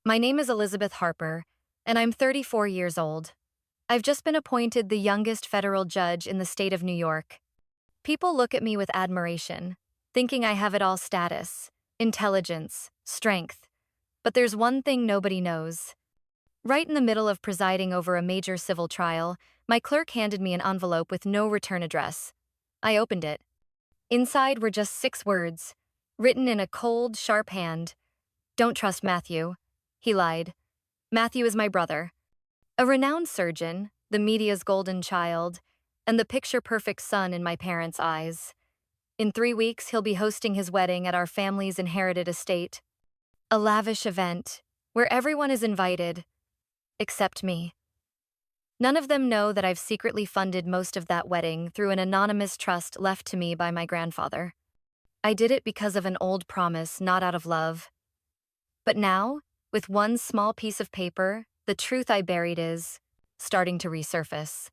My name is Elizabeth Harper, and I'm 34 years old. I've just been appointed the youngest federal judge in the state of New York. People look at me with admiration, thinking I have it all: status, intelligence, strength. But there's one thing nobody knows. Right in the middle of presiding over a major civil trial, my clerk handed me an envelope with no return address. I opened it. Inside were just 6 words, written in a cold, sharp hand. "Don't trust Matthew." He lied. Matthew is my brother. A renowned surgeon, the media's golden child, and the picture-perfect son in my parents' eyes. In 3 weeks, he'll be hosting his wedding at our family's inherited estate. A lavish event, where everyone is invited, except me. None of them know that I've secretly funded most of that wedding through an anonymous trust left to me by my grandfather. I did it because of an old promise, not out of love. But now, with one small piece of paper, the truth I buried is starting to resurface.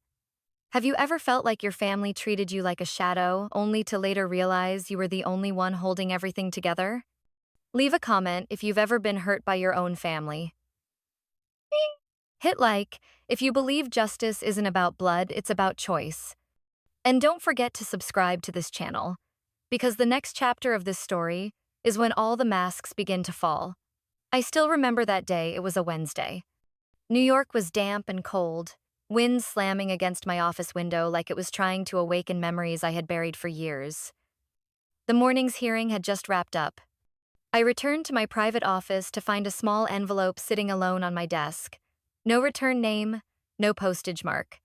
Have you ever felt like your family treated you like a shadow, only to later realize you were the only one holding everything together? Leave a comment if you've ever been hurt by your own family. Hit like if you believe justice isn't about blood, it's about choice. And don't forget to subscribe to this channel, because the next chapter of this story is when all the masks begin to fall. I still remember that day. It was a Wednesday. New York was damp and cold, wind slamming against my office window like it was trying to awaken memories I had buried for years. The morning's hearing had just wrapped up. I returned to my private office to find a small envelope sitting alone on my desk. No return name, no postage mark.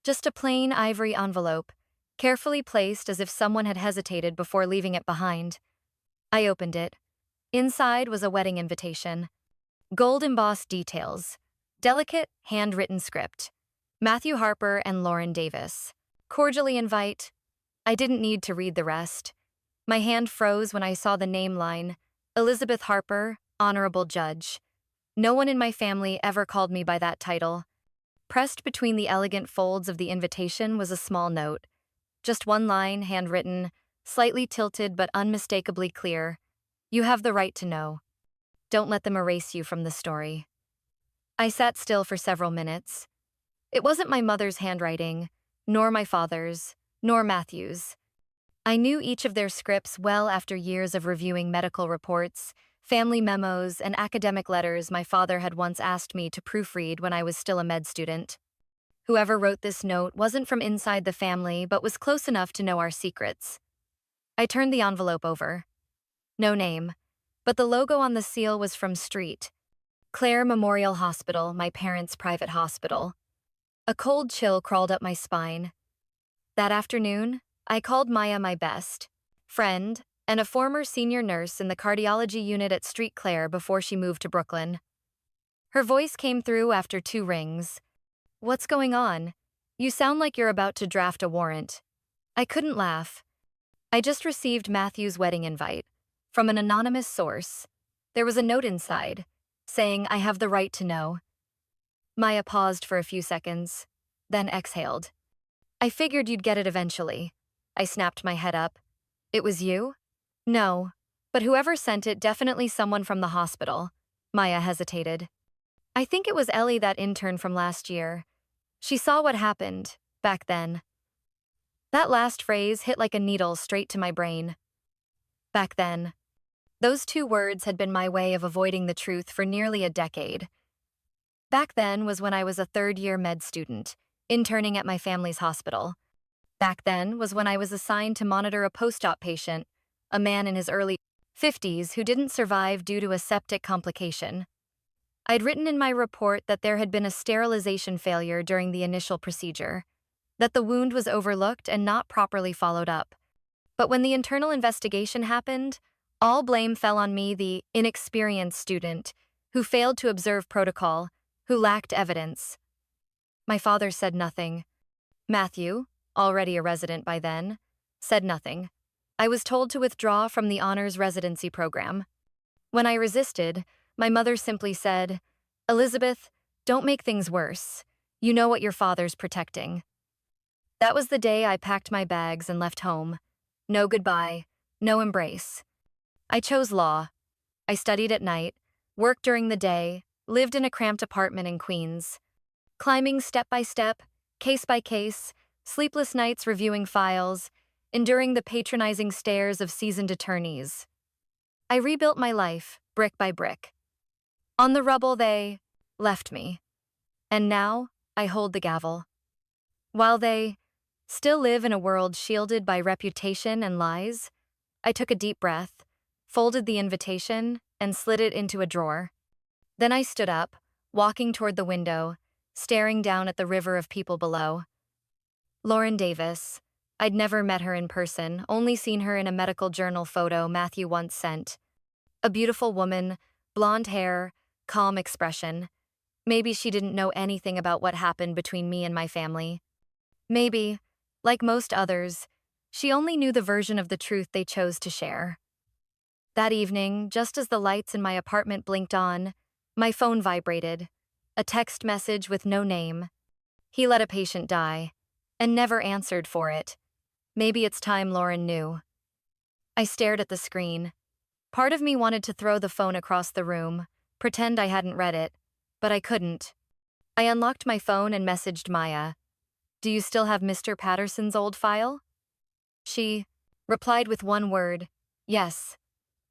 Just a plain ivory envelope, carefully placed as if someone had hesitated before leaving it behind. I opened it. Inside was a wedding invitation. Gold-embossed details. Delicate, handwritten script. Matthew Harper and Lauren Davis. Cordially invite. I didn't need to read the rest. My hand froze when I saw the name line. Elizabeth Harper, Honorable Judge. No one in my family ever called me by that title. Pressed between the elegant folds of the invitation was a small note. Just one line, handwritten, slightly tilted but unmistakably clear. You have the right to know. Don't let them erase you from the story. I sat still for several minutes. It wasn't my mother's handwriting, nor my father's, nor Matthew's. I knew each of their scripts well after years of reviewing medical reports, family memos, and academic letters my father had once asked me to proofread when I was still a med student. Whoever wrote this note wasn't from inside the family but was close enough to know our secrets. I turned the envelope over. No name, but the logo on the seal was from Street. Clare Memorial Hospital, my parents' private hospital. A cold chill crawled up my spine. That afternoon, I called Maya my best friend and a former senior nurse in the cardiology unit at Street Clare before she moved to Brooklyn. Her voice came through after 2 rings. "What's going on? You sound like you're about to draft a warrant." I couldn't laugh. I just received Matthew's wedding invite from an anonymous source. There was a note inside saying I have the right to know. Maya paused for a few seconds, then exhaled. "I figured you'd get it eventually." I snapped my head up. "It was you?" "No, but whoever sent it, definitely someone from the hospital." Maya hesitated. "I think it was Ellie, that intern from last year. She saw what happened, back then." That last phrase hit like a needle straight to my brain. Back then. Those 2 words had been my way of avoiding the truth for nearly a decade. Back then was when I was a 3rd-year med student, interning at my family's hospital. Back then was when I was assigned to monitor a post-op patient, a man in his early 50s who didn't survive due to a septic complication. I'd written in my report that there had been a sterilization failure during the initial procedure, that the wound was overlooked and not properly followed up. But when the internal investigation happened, all blame fell on me, the inexperienced student, who failed to observe protocol, who lacked evidence. My father said nothing. Matthew, already a resident by then, said nothing. I was told to withdraw from the honors residency program. When I resisted, my mother simply said, "Elizabeth, don't make things worse. You know what your father's protecting." That was the day I packed my bags and left home. No goodbye, no embrace. I chose law. I studied at night, worked during the day, lived in a cramped apartment in Queens, climbing step by step, case by case, sleepless nights reviewing files, enduring the patronizing stares of seasoned attorneys. I rebuilt my life, brick by brick. On the rubble, they left me. And now, I hold the gavel. While they still live in a world shielded by reputation and lies, I took a deep breath, folded the invitation, and slid it into a drawer. Then I stood up, walking toward the window, staring down at the river of people below. Lauren Davis. I'd never met her in person, only seen her in a medical journal photo Matthew once sent. A beautiful woman, blonde hair, calm expression. Maybe she didn't know anything about what happened between me and my family. Maybe, like most others, she only knew the version of the truth they chose to share. That evening, just as the lights in my apartment blinked on, my phone vibrated. A text message with no name. He let a patient die, and never answered for it. Maybe it's time Lauren knew. I stared at the screen. Part of me wanted to throw the phone across the room, pretend I hadn't read it, but I couldn't. I unlocked my phone and messaged Maya. "Do you still have Mr. Patterson's old file?" She replied with one word, "Yes."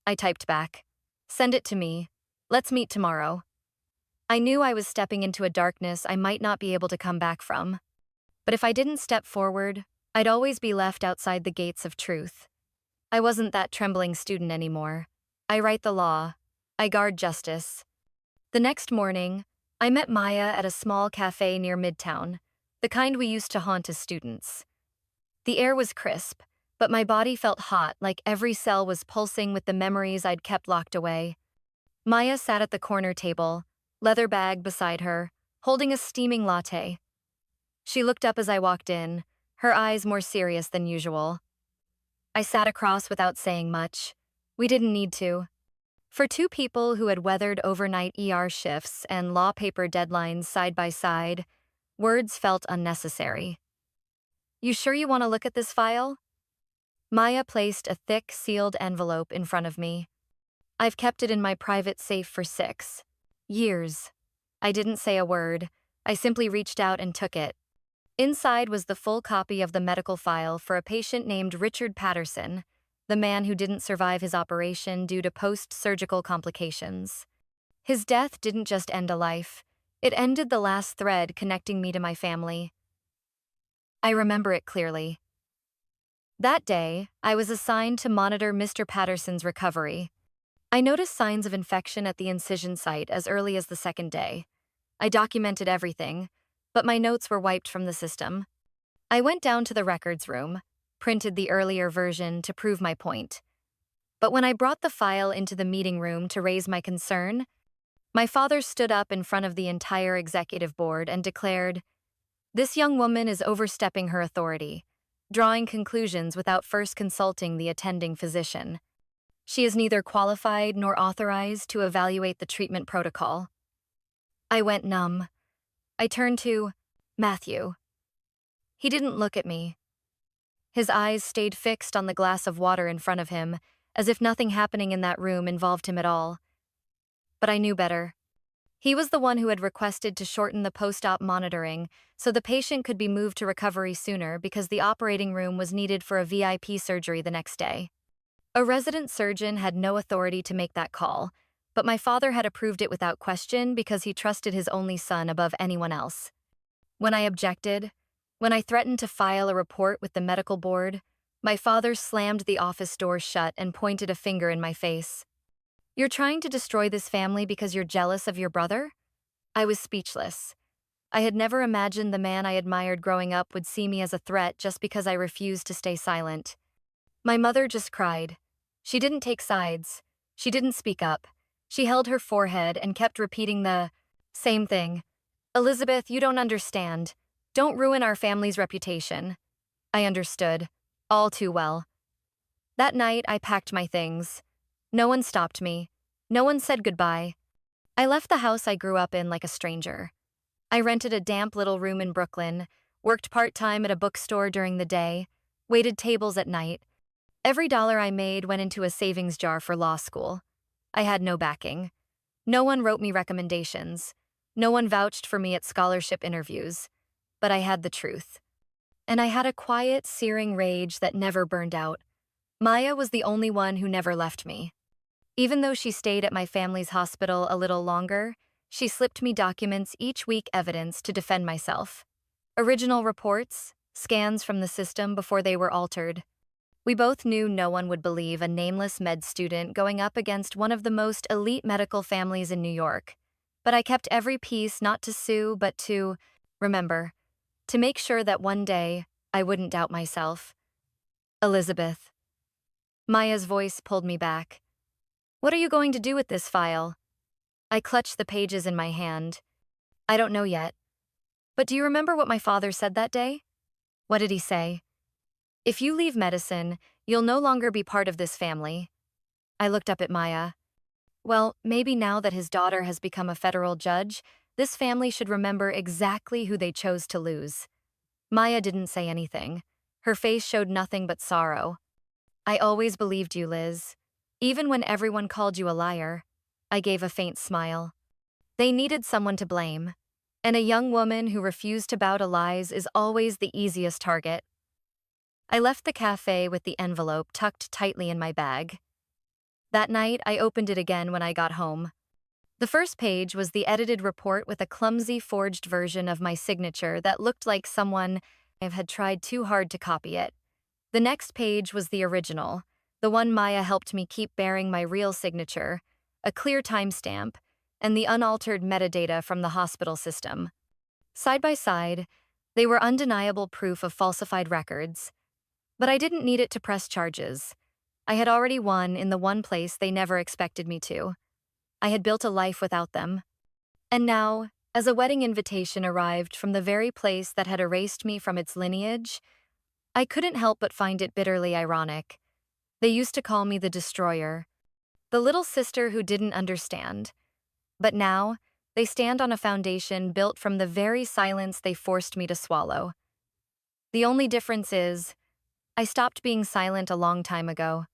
I typed back, "Send it to me. Let's meet tomorrow." I knew I was stepping into a darkness I might not be able to come back from. But if I didn't step forward, I'd always be left outside the gates of truth. I wasn't that trembling student anymore. I write the law. I guard justice. The next morning, I met Maya at a small cafe near Midtown, the kind we used to haunt as students. The air was crisp, but my body felt hot, like every cell was pulsing with the memories I'd kept locked away. Maya sat at the corner table, leather bag beside her, holding a steaming latte. She looked up as I walked in, her eyes more serious than usual. I sat across without saying much. We didn't need to. For two people who had weathered overnight ER shifts and law paper deadlines side by side, words felt unnecessary. "You sure you want to look at this file?" Maya placed a thick, sealed envelope in front of me. "I've kept it in my private safe for 6 years." I didn't say a word. I simply reached out and took it. Inside was the full copy of the medical file for a patient named Richard Patterson, the man who didn't survive his operation due to post-surgical complications. His death didn't just end a life, it ended the last thread connecting me to my family. I remember it clearly. That day, I was assigned to monitor Mr. Patterson's recovery. I noticed signs of infection at the incision site as early as the second day. I documented everything, but my notes were wiped from the system. I went down to the records room, printed the earlier version to prove my point. But when I brought the file into the meeting room to raise my concern, my father stood up in front of the entire executive board and declared, "This young woman is overstepping her authority, drawing conclusions without first consulting the attending physician. She is neither qualified nor authorized to evaluate the treatment protocol." I went numb. I turned to Matthew. He didn't look at me. His eyes stayed fixed on the glass of water in front of him, as if nothing happening in that room involved him at all. But I knew better. He was the one who had requested to shorten the post-op monitoring so the patient could be moved to recovery sooner because the operating room was needed for a VIP surgery the next day. A resident surgeon had no authority to make that call, but my father had approved it without question because he trusted his only son above anyone else. When I objected, when I threatened to file a report with the medical board, my father slammed the office door shut and pointed a finger in my face. "You're trying to destroy this family because you're jealous of your brother?" I was speechless. I had never imagined the man I admired growing up would see me as a threat just because I refused to stay silent. My mother just cried. She didn't take sides. She didn't speak up. She held her forehead and kept repeating the same thing. "Elizabeth, you don't understand. Don't ruin our family's reputation." I understood, all too well. That night, I packed my things. No one stopped me. No one said goodbye. I left the house I grew up in like a stranger. I rented a damp little room in Brooklyn, worked part-time at a bookstore during the day, waited tables at night. Every dollar I made went into a savings jar for law school. I had no backing. No one wrote me recommendations. No one vouched for me at scholarship interviews. But I had the truth. And I had a quiet, searing rage that never burned out. Maya was the only one who never left me. Even though she stayed at my family's hospital a little longer, she slipped me documents each week, evidence to defend myself. Original reports, scans from the system before they were altered. We both knew no one would believe a nameless med student going up against one of the most elite medical families in New York. But I kept every piece, not to sue, but to remember, to make sure that one day I wouldn't doubt myself. Elizabeth. Maya's voice pulled me back. What are you going to do with this file? I clutched the pages in my hand. I don't know yet. But do you remember what my father said that day? What did he say? If you leave medicine, you'll no longer be part of this family. I looked up at Maya. Well, maybe now that his daughter has become a federal judge, this family should remember exactly who they chose to lose. Maya didn't say anything. Her face showed nothing but sorrow. I always believed you, Liz. Even when everyone called you a liar. I gave a faint smile. They needed someone to blame. And a young woman who refused to bow to lies is always the easiest target. I left the cafe with the envelope tucked tightly in my bag. That night, I opened it again when I got home. The first page was the edited report with a clumsy forged version of my signature that looked like someone had tried too hard to copy it. The next page was the original, the one Maya helped me keep bearing my real signature, a clear timestamp, and the unaltered metadata from the hospital system. Side by side, they were undeniable proof of falsified records. But I didn't need it to press charges. I had already won in the one place they never expected me to. I had built a life without them. And now, as a wedding invitation arrived from the very place that had erased me from its lineage, I couldn't help but find it bitterly ironic. They used to call me the destroyer, the little sister who didn't understand. But now, they stand on a foundation built from the very silence they forced me to swallow. The only difference is, I stopped being silent a long time ago.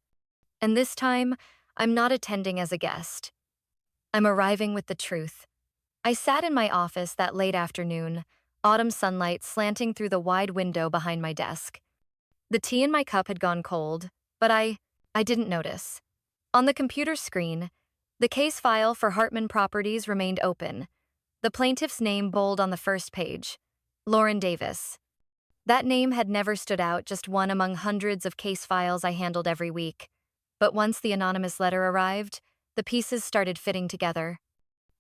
And this time, I'm not attending as a guest. I'm arriving with the truth. I sat in my office that late afternoon, autumn sunlight slanting through the wide window behind my desk. The tea in my cup had gone cold, but I didn't notice. On the computer screen, the case file for Hartman Properties remained open, the plaintiff's name bold on the first page, Lauren Davis. That name had never stood out, just one among hundreds of case files I handled every week. But once the anonymous letter arrived, the pieces started fitting together.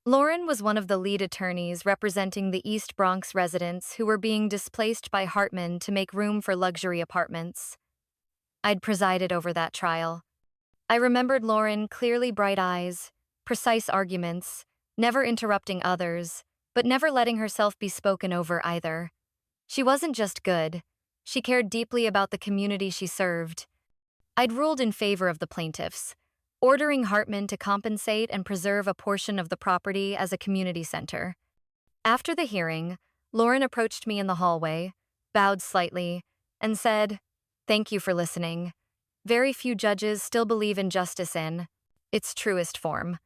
Lauren was one of the lead attorneys representing the East Bronx residents who were being displaced by Hartman to make room for luxury apartments. I'd presided over that trial. I remembered Lauren, clearly bright eyes, precise arguments, never interrupting others, but never letting herself be spoken over either. She wasn't just good, she cared deeply about the community she served. I'd ruled in favor of the plaintiffs, ordering Hartman to compensate and preserve a portion of the property as a community center. After the hearing, Lauren approached me in the hallway, bowed slightly, and said, "Thank you for listening. Very few judges still believe in justice in its truest form."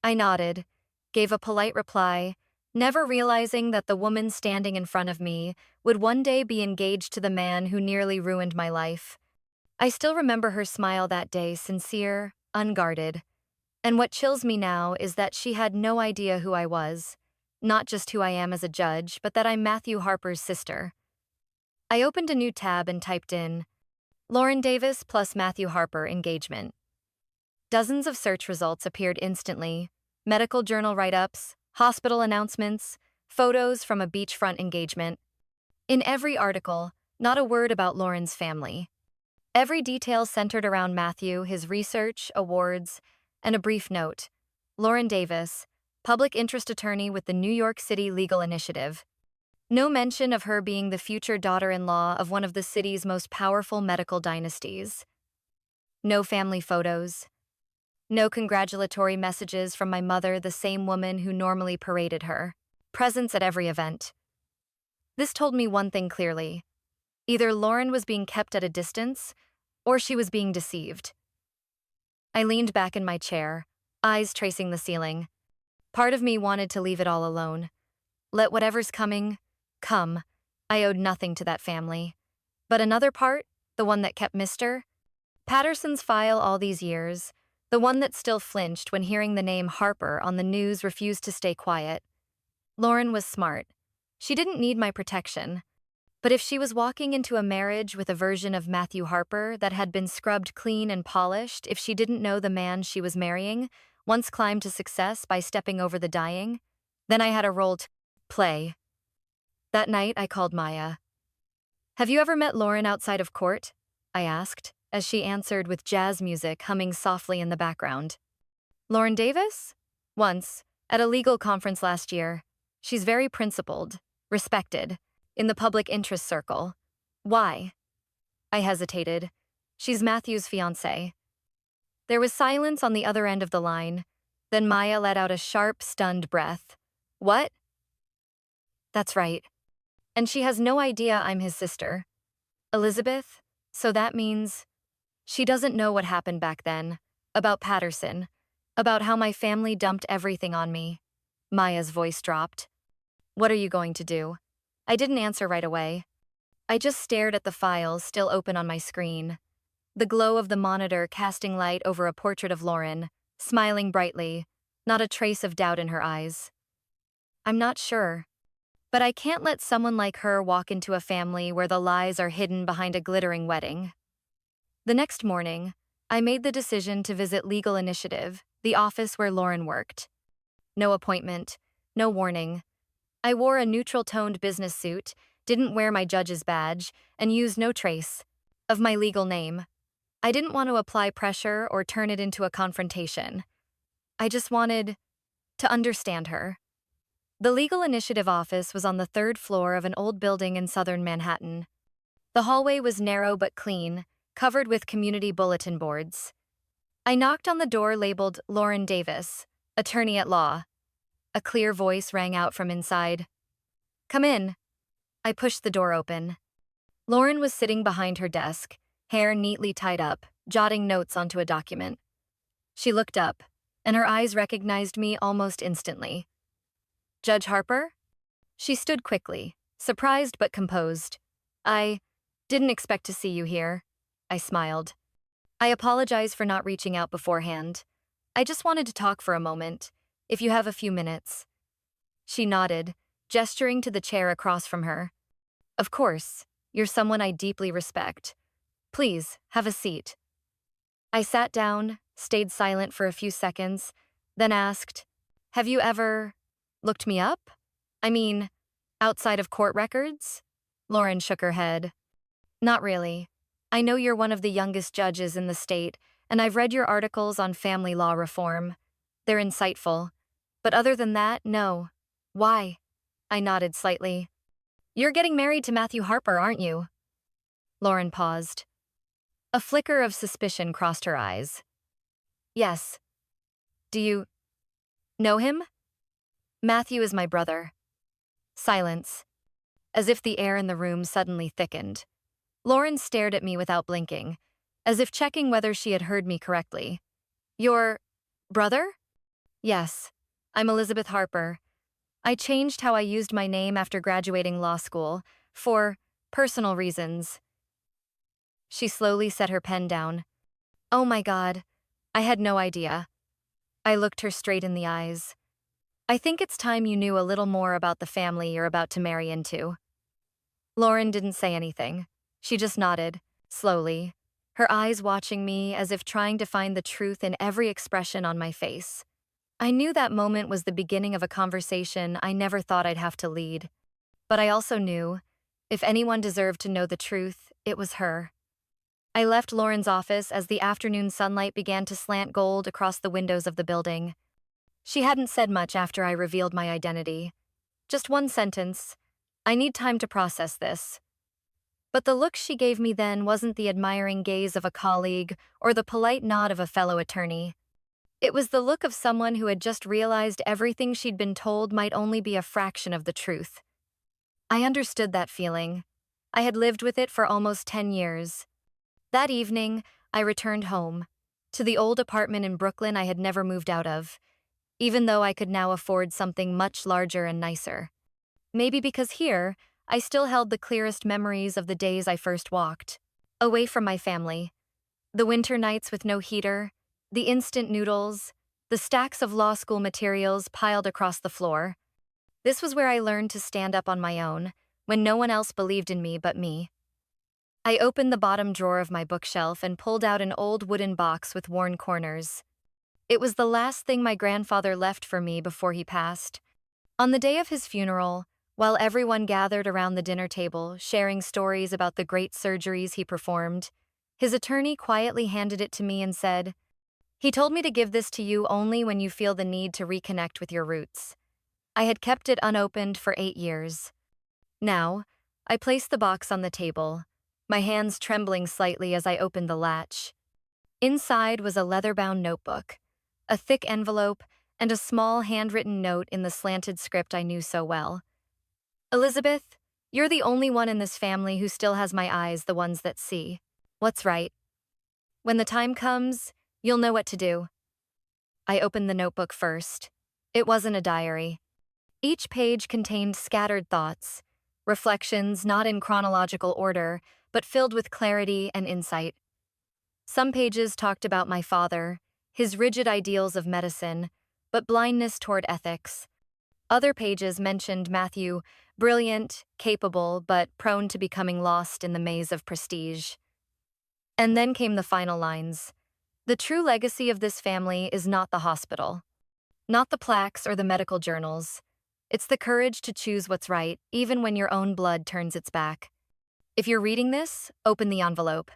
I nodded, gave a polite reply, never realizing that the woman standing in front of me would one day be engaged to the man who nearly ruined my life. I still remember her smile that day, sincere, unguarded. And what chills me now is that she had no idea who I was, not just who I am as a judge, but that I'm Matthew Harper's sister. I opened a new tab and typed in, Lauren Davis plus Matthew Harper engagement. Dozens of search results appeared instantly, medical journal write-ups, hospital announcements, photos from a beachfront engagement. In every article, not a word about Lauren's family. Every detail centered around Matthew, his research, awards, and a brief note. Lauren Davis, public interest attorney with the New York City Legal Initiative. No mention of her being the future daughter-in-law of one of the city's most powerful medical dynasties. No family photos. No congratulatory messages from my mother, the same woman who normally paraded her. Presence at every event. This told me one thing clearly. Either Lauren was being kept at a distance, or she was being deceived. I leaned back in my chair, eyes tracing the ceiling. Part of me wanted to leave it all alone. Let whatever's coming, come. I owed nothing to that family. But another part, the one that kept Mr. Patterson's file all these years, the one that still flinched when hearing the name Harper on the news, refused to stay quiet. Lauren was smart. She didn't need my protection. But if she was walking into a marriage with a version of Matthew Harper that had been scrubbed clean and polished, if she didn't know the man she was marrying once climbed to success by stepping over the dying, then I had a role to play. That night, I called Maya. "Have you ever met Lauren outside of court?" I asked, as she answered with jazz music humming softly in the background. "Lauren Davis? Once, at a legal conference last year. She's very principled, respected, in the public interest circle. Why?" I hesitated. "She's Matthew's fiancée." There was silence on the other end of the line. Then Maya let out a sharp, stunned breath. "What?" "That's right. And she has no idea I'm his sister. Elizabeth, so that means she doesn't know what happened back then, about Patterson, about how my family dumped everything on me." Maya's voice dropped. "What are you going to do?" I didn't answer right away. I just stared at the files still open on my screen, the glow of the monitor casting light over a portrait of Lauren, smiling brightly, not a trace of doubt in her eyes. "I'm not sure. But I can't let someone like her walk into a family where the lies are hidden behind a glittering wedding." The next morning, I made the decision to visit Legal Initiative, the office where Lauren worked. No appointment, no warning. I wore a neutral-toned business suit, didn't wear my judge's badge, and used no trace of my legal name. I didn't want to apply pressure or turn it into a confrontation. I just wanted to understand her. The Legal Initiative office was on the third floor of an old building in southern Manhattan. The hallway was narrow but clean, covered with community bulletin boards. I knocked on the door labeled Lauren Davis, attorney at law. A clear voice rang out from inside. "Come in." I pushed the door open. Lauren was sitting behind her desk, hair neatly tied up, jotting notes onto a document. She looked up, and her eyes recognized me almost instantly. "Judge Harper?" She stood quickly, surprised but composed. "I didn't expect to see you here." I smiled. "I apologize for not reaching out beforehand. I just wanted to talk for a moment, if you have a few minutes." She nodded, gesturing to the chair across from her. "Of course, you're someone I deeply respect. Please, have a seat." I sat down, stayed silent for a few seconds, then asked, "Have you ever looked me up? I mean, outside of court records?" Lauren shook her head. "Not really. I know you're one of the youngest judges in the state, and I've read your articles on family law reform. They're insightful. But other than that, no." "Why?" I nodded slightly. "You're getting married to Matthew Harper, aren't you?" Lauren paused. A flicker of suspicion crossed her eyes. "Yes. Do you know him?" "Matthew is my brother." Silence. As if the air in the room suddenly thickened. Lauren stared at me without blinking, as if checking whether she had heard me correctly. "Your brother?" "Yes. I'm Elizabeth Harper. I changed how I used my name after graduating law school, for personal reasons." She slowly set her pen down. "Oh my God. I had no idea." I looked her straight in the eyes. "I think it's time you knew a little more about the family you're about to marry into." Lauren didn't say anything. She just nodded, slowly, her eyes watching me as if trying to find the truth in every expression on my face. I knew that moment was the beginning of a conversation I never thought I'd have to lead. But I also knew, if anyone deserved to know the truth, it was her. I left Lauren's office as the afternoon sunlight began to slant gold across the windows of the building. She hadn't said much after I revealed my identity. Just one sentence, "I need time to process this." But the look she gave me then wasn't the admiring gaze of a colleague or the polite nod of a fellow attorney. It was the look of someone who had just realized everything she'd been told might only be a fraction of the truth. I understood that feeling. I had lived with it for almost 10 years. That evening, I returned home, to the old apartment in Brooklyn I had never moved out of. even though I could now afford something much larger and nicer. Maybe because here, I still held the clearest memories of the days I first walked. Away from my family. The winter nights with no heater, the instant noodles, the stacks of law school materials piled across the floor. This was where I learned to stand up on my own, when no one else believed in me but me. I opened the bottom drawer of my bookshelf and pulled out an old wooden box with worn corners. It was the last thing my grandfather left for me before he passed. On the day of his funeral, while everyone gathered around the dinner table, sharing stories about the great surgeries he performed, his attorney quietly handed it to me and said, "He told me to give this to you only when you feel the need to reconnect with your roots." I had kept it unopened for 8 years. Now, I placed the box on the table, my hands trembling slightly as I opened the latch. Inside was a leather-bound notebook, a thick envelope, and a small handwritten note in the slanted script I knew so well. "Elizabeth, you're the only one in this family who still has my eyes, the ones that see what's right. When the time comes, you'll know what to do." I opened the notebook first. It wasn't a diary. Each page contained scattered thoughts, reflections not in chronological order, but filled with clarity and insight. Some pages talked about my father, his rigid ideals of medicine, but blindness toward ethics. Other pages mentioned Matthew, brilliant, capable, but prone to becoming lost in the maze of prestige. And then came the final lines. "The true legacy of this family is not the hospital, not the plaques or the medical journals. It's the courage to choose what's right, even when your own blood turns its back. If you're reading this, open the envelope."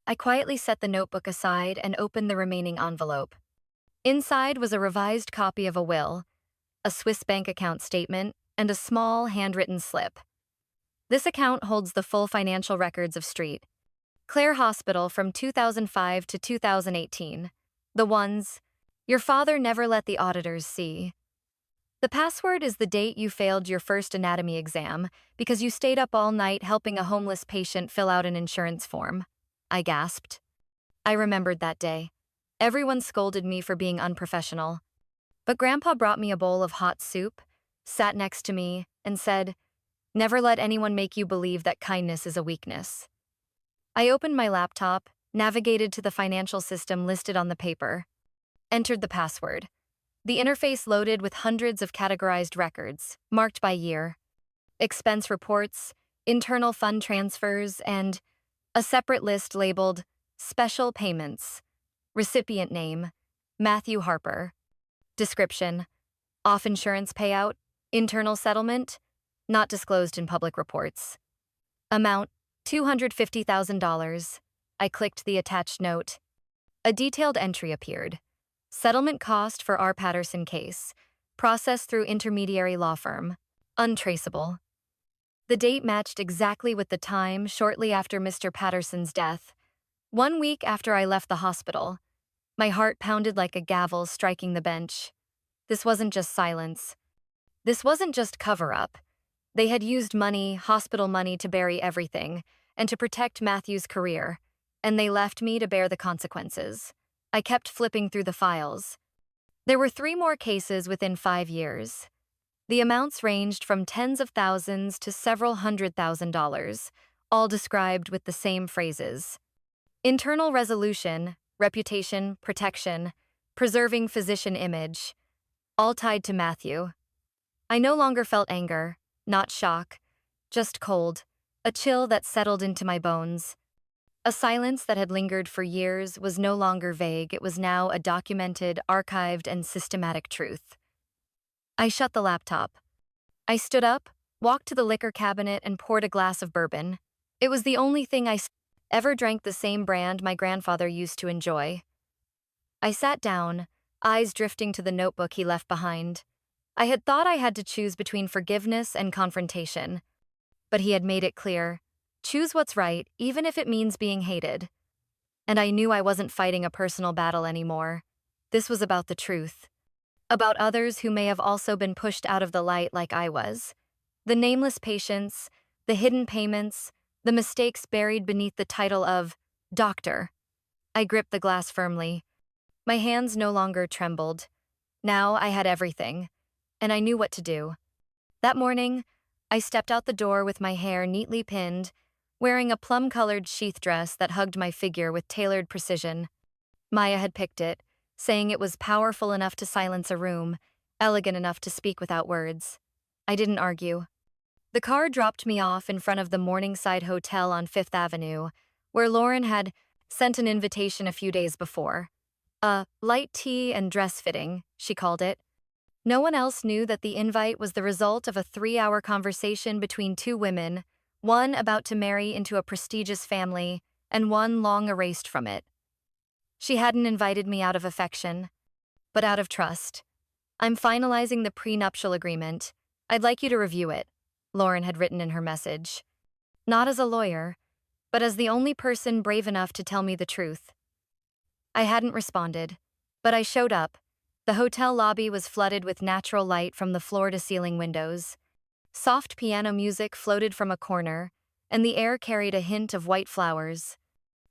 I quietly set the notebook aside and opened the remaining envelope. Inside was a revised copy of a will, a Swiss bank account statement, and a small handwritten slip. This account holds the full financial records of Street Clare Hospital from 2005 to 2018. The ones your father never let the auditors see. The password is the date you failed your first anatomy exam because you stayed up all night helping a homeless patient fill out an insurance form. I gasped. I remembered that day. Everyone scolded me for being unprofessional. But Grandpa brought me a bowl of hot soup, sat next to me, and said, "Never let anyone make you believe that kindness is a weakness." I opened my laptop, navigated to the financial system listed on the paper, entered the password. The interface loaded with hundreds of categorized records, marked by year, expense reports, internal fund transfers, and a separate list labeled Special Payments. Recipient name, Matthew Harper. Description, off insurance payout, internal settlement, not disclosed in public reports. Amount, $250,000. I clicked the attached note. A detailed entry appeared. Settlement cost for R. Patterson case. Processed through intermediary law firm. Untraceable. The date matched exactly with the time shortly after Mr. Patterson's death. 1 week after I left the hospital. My heart pounded like a gavel striking the bench. This wasn't just silence. This wasn't just cover-up. They had used money, hospital money, to bury everything and to protect Matthew's career, and they left me to bear the consequences. I kept flipping through the files. There were 3 more cases within 5 years. The amounts ranged from tens of thousands to several $100,000, all described with the same phrases. Internal resolution, reputation, protection, preserving physician image, all tied to Matthew. I no longer felt anger, not shock, just cold, a chill that settled into my bones. A silence that had lingered for years was no longer vague, it was now a documented, archived, and systematic truth. I shut the laptop. I stood up, walked to the liquor cabinet, and poured a glass of bourbon. It was the only thing I ever drank, the same brand my grandfather used to enjoy. I sat down, eyes drifting to the notebook he left behind. I had thought I had to choose between forgiveness and confrontation, but he had made it clear. Choose what's right, even if it means being hated. And I knew I wasn't fighting a personal battle anymore. This was about the truth. About others who may have also been pushed out of the light like I was. The nameless patients, the hidden payments, the mistakes buried beneath the title of doctor. I gripped the glass firmly. My hands no longer trembled. Now I had everything, and I knew what to do. That morning, I stepped out the door with my hair neatly pinned, wearing a plum-colored sheath dress that hugged my figure with tailored precision. Maya had picked it, saying it was powerful enough to silence a room, elegant enough to speak without words. I didn't argue. The car dropped me off in front of the Morningside Hotel on Fifth Avenue, where Lauren had sent an invitation a few days before. A light tea and dress fitting, she called it. No one else knew that the invite was the result of a 3-hour conversation between two women, one about to marry into a prestigious family, and one long erased from it. She hadn't invited me out of affection, but out of trust. I'm finalizing the prenuptial agreement. I'd like you to review it, Lauren had written in her message. Not as a lawyer, but as the only person brave enough to tell me the truth. I hadn't responded, but I showed up. The hotel lobby was flooded with natural light from the floor-to-ceiling windows. Soft piano music floated from a corner, and the air carried a hint of white flowers.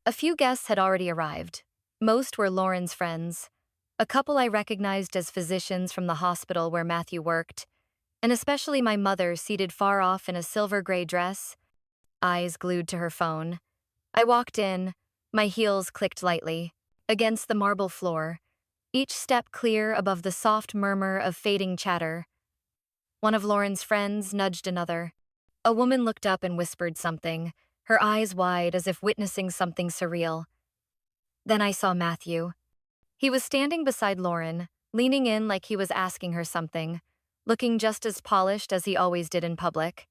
A few guests had already arrived. Most were Lauren's friends. A couple I recognized as physicians from the hospital where Matthew worked, and especially my mother seated far off in a silver-gray dress, eyes glued to her phone. I walked in, my heels clicked lightly, against the marble floor, each step clear above the soft murmur of fading chatter. One of Lauren's friends nudged another. A woman looked up and whispered something, her eyes wide as if witnessing something surreal. Then I saw Matthew. He was standing beside Lauren, leaning in like he was asking her something, looking just as polished as he always did in public.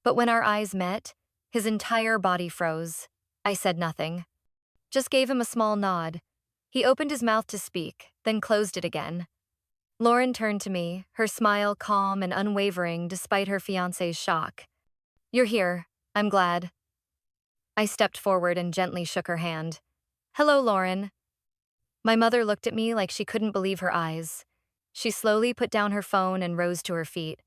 But when our eyes met, his entire body froze. I said nothing. Just gave him a small nod. He opened his mouth to speak, then closed it again. Lauren turned to me, her smile calm and unwavering despite her fiancé's shock. You're here. I'm glad. I stepped forward and gently shook her hand. Hello, Lauren. My mother looked at me like she couldn't believe her eyes. She slowly put down her phone and rose to her feet.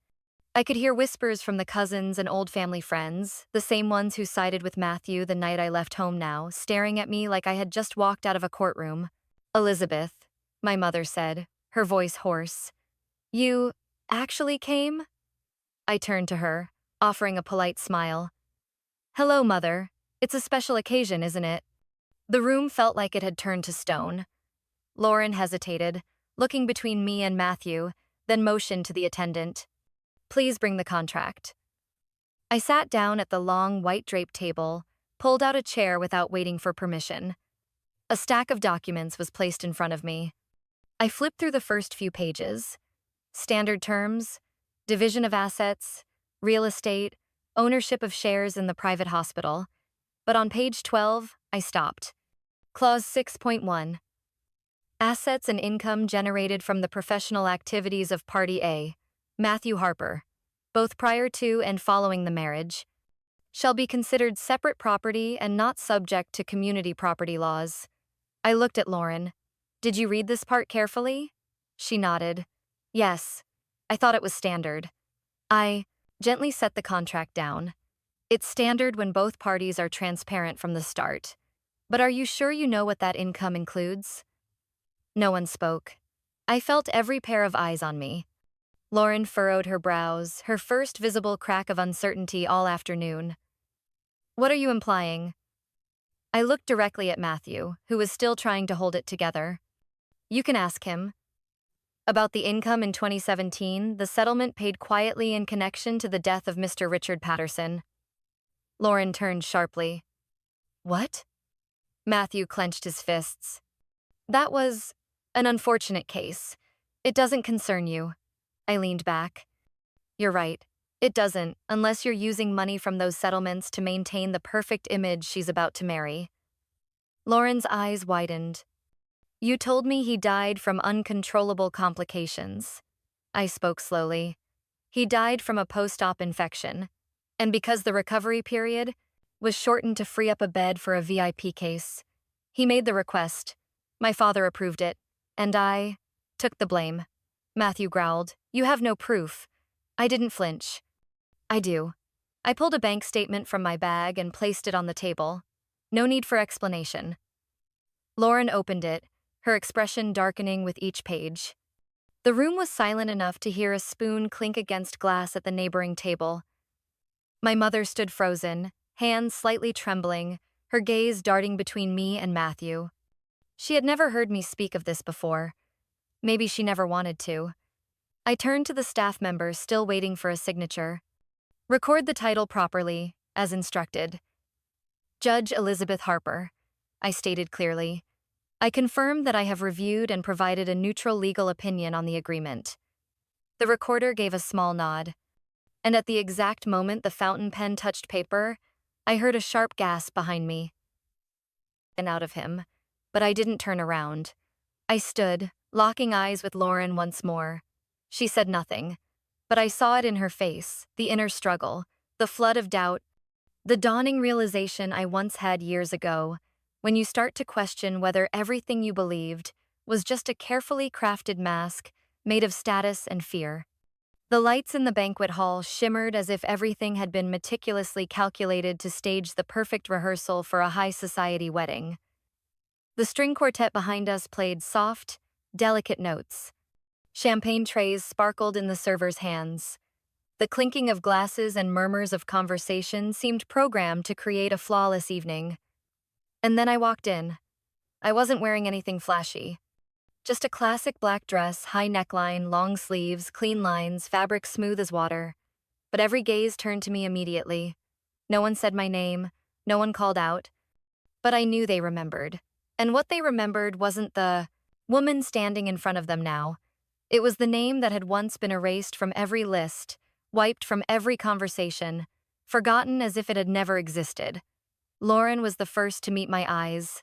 I could hear whispers from the cousins and old family friends, the same ones who sided with Matthew the night I left home now, staring at me like I had just walked out of a courtroom. Elizabeth, my mother said, her voice hoarse. You actually came? I turned to her, offering a polite smile. Hello, Mother. It's a special occasion, isn't it? The room felt like it had turned to stone. Lauren hesitated, looking between me and Matthew, then motioned to the attendant. Please bring the contract. I sat down at the long white-draped table, pulled out a chair without waiting for permission. A stack of documents was placed in front of me. I flipped through the first few pages. Standard terms, division of assets, real estate, ownership of shares in the private hospital. But on page 12, I stopped. Clause 6.1. Assets and income generated from the professional activities of Party A, Matthew Harper, both prior to and following the marriage, shall be considered separate property and not subject to community property laws. I looked at Lauren. Did you read this part carefully? She nodded. Yes, I thought it was standard. I gently set the contract down. It's standard when both parties are transparent from the start. But are you sure you know what that income includes? No one spoke. I felt every pair of eyes on me. Lauren furrowed her brows, her first visible crack of uncertainty all afternoon. What are you implying? I looked directly at Matthew, who was still trying to hold it together. You can ask him. About the income in 2017, the settlement paid quietly in connection to the death of Mr. Richard Patterson. Lauren turned sharply. What? Matthew clenched his fists. That was an unfortunate case. It doesn't concern you. I leaned back. You're right. It doesn't, unless you're using money from those settlements to maintain the perfect image she's about to marry. Lauren's eyes widened. You told me he died from uncontrollable complications. I spoke slowly. He died from a post-op infection, and because the recovery period was shortened to free up a bed for a VIP case, he made the request. My father approved it, and I took the blame. Matthew growled, You have no proof. I didn't flinch. I do. I pulled a bank statement from my bag and placed it on the table. No need for explanation. Lauren opened it, her expression darkening with each page. The room was silent enough to hear a spoon clink against glass at the neighboring table. My mother stood frozen, hands slightly trembling, her gaze darting between me and Matthew. She had never heard me speak of this before. Maybe she never wanted to. I turned to the staff member still waiting for a signature. Record the title properly, as instructed. Judge Elizabeth Harper, I stated clearly. I confirm that I have reviewed and provided a neutral legal opinion on the agreement. The recorder gave a small nod. And at the exact moment the fountain pen touched paper, I heard a sharp gasp behind me. And out of him, but I didn't turn around. I stood, locking eyes with Lauren once more. She said nothing, but I saw it in her face, the inner struggle, the flood of doubt, the dawning realization I once had years ago, when you start to question whether everything you believed was just a carefully crafted mask made of status and fear. The lights in the banquet hall shimmered as if everything had been meticulously calculated to stage the perfect rehearsal for a high society wedding. The string quartet behind us played soft, delicate notes. Champagne trays sparkled in the servers' hands. The clinking of glasses and murmurs of conversation seemed programmed to create a flawless evening. And then I walked in. I wasn't wearing anything flashy. Just a classic black dress, high neckline, long sleeves, clean lines, fabric smooth as water. But every gaze turned to me immediately. No one said my name, no one called out. But I knew they remembered. And what they remembered wasn't the woman standing in front of them now. It was the name that had once been erased from every list, wiped from every conversation, forgotten as if it had never existed. Lauren was the first to meet my eyes.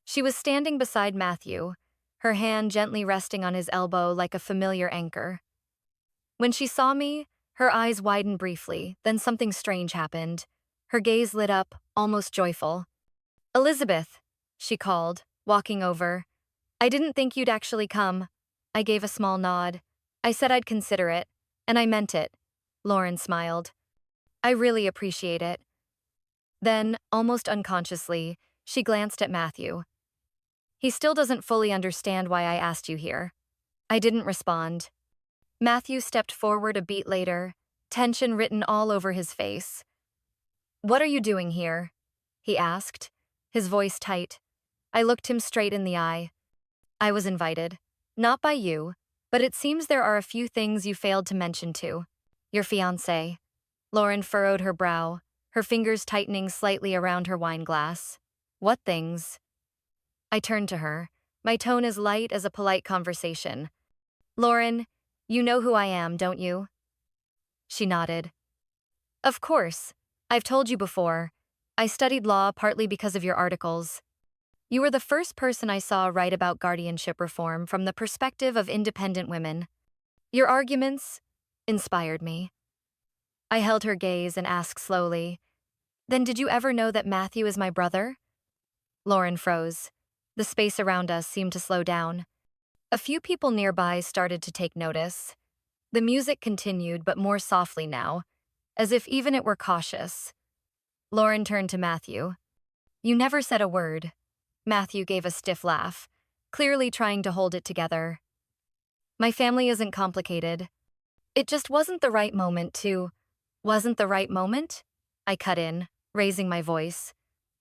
She was standing beside Matthew, her hand gently resting on his elbow like a familiar anchor. When she saw me, her eyes widened briefly, then something strange happened. Her gaze lit up, almost joyful. "Elizabeth," she called, walking over. "I didn't think you'd actually come." I gave a small nod. "I said I'd consider it, and I meant it." Lauren smiled. "I really appreciate it." Then, almost unconsciously, she glanced at Matthew. "He still doesn't fully understand why I asked you here." I didn't respond. Matthew stepped forward a beat later, tension written all over his face. "What are you doing here?" he asked, his voice tight. I looked him straight in the eye. "I was invited. Not by you, but it seems there are a few things you failed to mention to your fiancé." Lauren furrowed her brow, her fingers tightening slightly around her wine glass. "What things?" I turned to her, my tone as light as a polite conversation. "Lauren, you know who I am, don't you?" She nodded. "Of course. I've told you before. I studied law partly because of your articles. You were the first person I saw write about guardianship reform from the perspective of independent women. Your arguments inspired me." I held her gaze and asked slowly, "Then did you ever know that Matthew is my brother?" Lauren froze. The space around us seemed to slow down. A few people nearby started to take notice. The music continued, but more softly now, as if even it were cautious. Lauren turned to Matthew. "You never said a word." Matthew gave a stiff laugh, clearly trying to hold it together. "My family isn't complicated. It just wasn't the right moment to—" "Wasn't the right moment?" I cut in, raising my voice.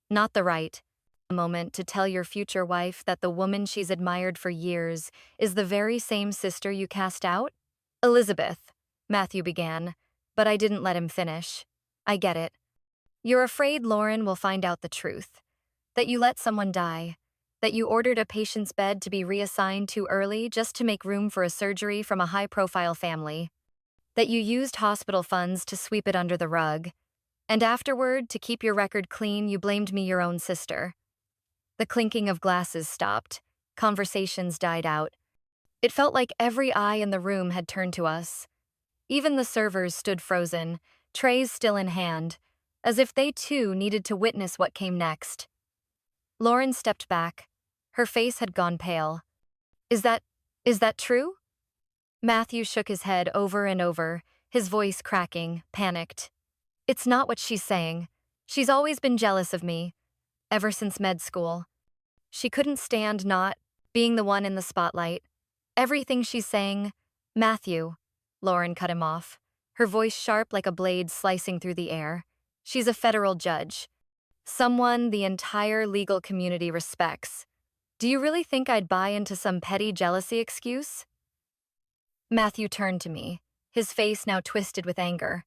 "Not the right moment to tell your future wife that the woman she's admired for years is the very same sister you cast out?" "Elizabeth," Matthew began, but I didn't let him finish. "I get it. You're afraid Lauren will find out the truth. That you let someone die. That you ordered a patient's bed to be reassigned too early just to make room for a surgery from a high-profile family. That you used hospital funds to sweep it under the rug. And afterward, to keep your record clean, you blamed me your own sister." The clinking of glasses stopped. Conversations died out. It felt like every eye in the room had turned to us. Even the servers stood frozen, trays still in hand, as if they too needed to witness what came next. Lauren stepped back. Her face had gone pale. Is that true?" Matthew shook his head over and over, his voice cracking, panicked. "It's not what she's saying. She's always been jealous of me. Ever since med school. She couldn't stand not being the one in the spotlight. Everything she's saying, Matthew, Lauren cut him off, her voice sharp like a blade slicing through the air. She's a federal judge, someone the entire legal community respects. Do you really think I'd buy into some petty jealousy excuse? Matthew turned to me, his face now twisted with anger.